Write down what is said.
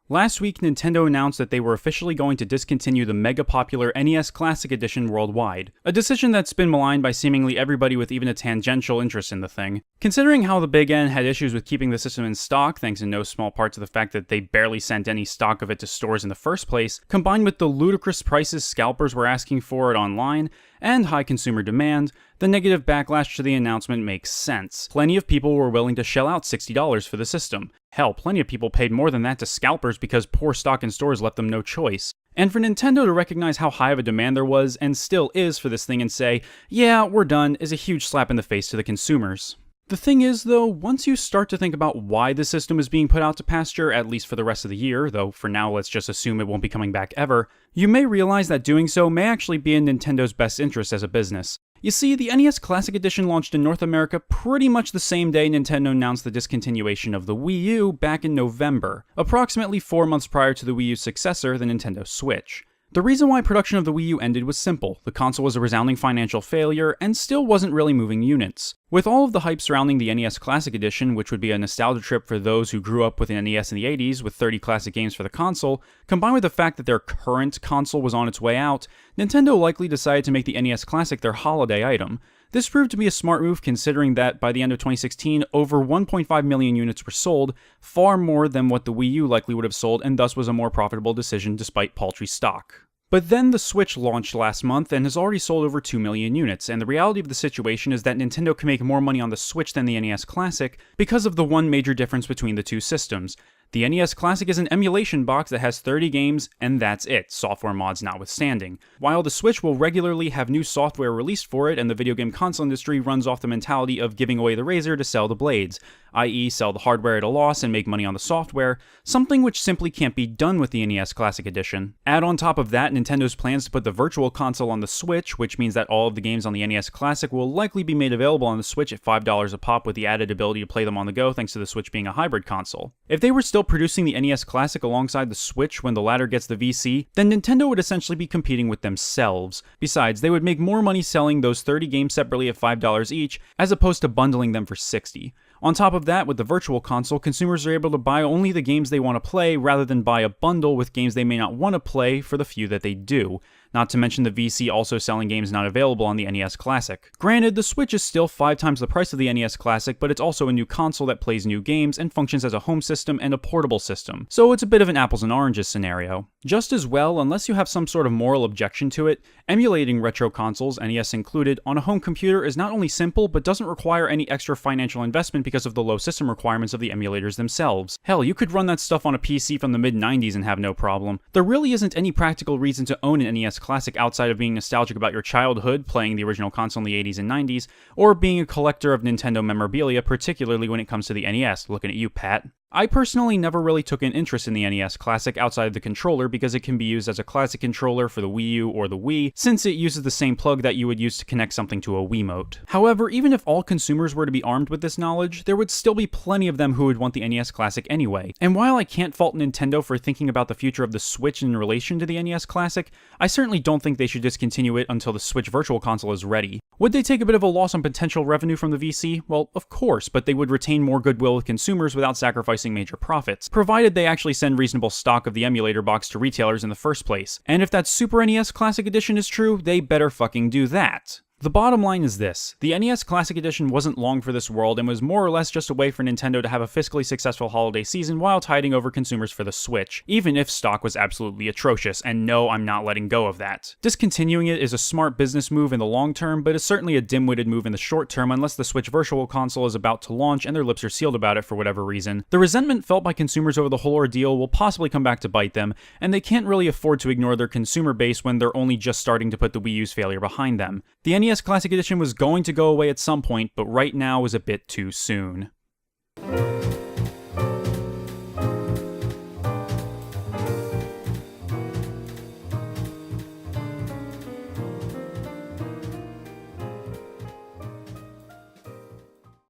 Last week, Nintendo announced that they were officially going to discontinue the mega popular NES Classic Edition worldwide, a decision that's been maligned by seemingly everybody with even a tangential interest in the thing. Considering how the Big N had issues with keeping the system in stock, thanks in no small part to the fact that they barely sent any stock of it to stores in the first place, combined with the ludicrous prices scalpers were asking for it online, and high consumer demand, the negative backlash to the announcement makes sense. Plenty of people were willing to shell out $60 for the system. Hell, plenty of people paid more than that to scalpers because poor stock in stores left them no choice. And for Nintendo to recognize how high of a demand there was, and still is for this thing and say, yeah, we're done, is a huge slap in the face to the consumers. The thing is, though, once you start to think about why the system is being put out to pasture, at least for the rest of the year, though for now let's just assume it won't be coming back ever, you may realize that doing so may actually be in Nintendo's best interest as a business. You see, the NES Classic Edition launched in North America pretty much the same day Nintendo announced the discontinuation of the Wii U back in November, approximately 4 months prior to the Wii U's successor, the Nintendo Switch. The reason why production of the Wii U ended was simple. The console was a resounding financial failure and still wasn't really moving units. With all of the hype surrounding the NES Classic Edition, which would be a nostalgia trip for those who grew up with an NES in the 80s with 30 classic games for the console, combined with the fact that their current console was on its way out, Nintendo likely decided to make the NES Classic their holiday item. This proved to be a smart move considering that by the end of 2016, over 1.5 million units were sold, far more than what the Wii U likely would have sold, and thus was a more profitable decision despite paltry stock. But then the Switch launched last month and has already sold over 2 million units, and the reality of the situation is that Nintendo can make more money on the Switch than the NES Classic because of the one major difference between the two systems. The NES Classic is an emulation box that has 30 games, and that's it, software mods notwithstanding. While the Switch will regularly have new software released for it, and the video game console industry runs off the mentality of giving away the razor to sell the blades, i.e. sell the hardware at a loss and make money on the software, something which simply can't be done with the NES Classic Edition. Add on top of that Nintendo's plans to put the Virtual Console on the Switch, which means that all of the games on the NES Classic will likely be made available on the Switch at $5 a pop with the added ability to play them on the go thanks to the Switch being a hybrid console. If they were still producing the NES Classic alongside the Switch when the latter gets the VC, then Nintendo would essentially be competing with themselves. Besides, they would make more money selling those 30 games separately at $5 each, as opposed to bundling them for $60. On top of that, with the Virtual Console, consumers are able to buy only the games they want to play rather than buy a bundle with games they may not want to play for the few that they do. Not to mention the VC also selling games not available on the NES Classic. Granted, the Switch is still 5 times the price of the NES Classic, but it's also a new console that plays new games and functions as a home system and a portable system, so it's a bit of an apples and oranges scenario. Just as well, unless you have some sort of moral objection to it, emulating retro consoles, NES included, on a home computer is not only simple, but doesn't require any extra financial investment because of the low system requirements of the emulators themselves. Hell, you could run that stuff on a PC from the mid-90s and have no problem. There really isn't any practical reason to own an NES Classic outside of being nostalgic about your childhood, playing the original console in the 80s and 90s, or being a collector of Nintendo memorabilia, particularly when it comes to the NES. Looking at you, Pat. I personally never really took an interest in the NES Classic outside of the controller because it can be used as a classic controller for the Wii U or the Wii, since it uses the same plug that you would use to connect something to a Wiimote. However, even if all consumers were to be armed with this knowledge, there would still be plenty of them who would want the NES Classic anyway. And while I can't fault Nintendo for thinking about the future of the Switch in relation to the NES Classic, I certainly don't think they should discontinue it until the Switch Virtual Console is ready. Would they take a bit of a loss on potential revenue from the VC? Well, of course, but they would retain more goodwill with consumers without sacrificing major profits, provided they actually send reasonable stock of the emulator box to retailers in the first place. And if that Super NES Classic Edition is true, they better fucking do that. The bottom line is this: the NES Classic Edition wasn't long for this world and was more or less just a way for Nintendo to have a fiscally successful holiday season while tiding over consumers for the Switch, even if stock was absolutely atrocious, and no, I'm not letting go of that. Discontinuing it is a smart business move in the long term, but is certainly a dim-witted move in the short term unless the Switch Virtual Console is about to launch and their lips are sealed about it for whatever reason. The resentment felt by consumers over the whole ordeal will possibly come back to bite them, and they can't really afford to ignore their consumer base when they're only just starting to put the Wii U's failure behind them. The NES Classic Edition was going to go away at some point, but right now is a bit too soon.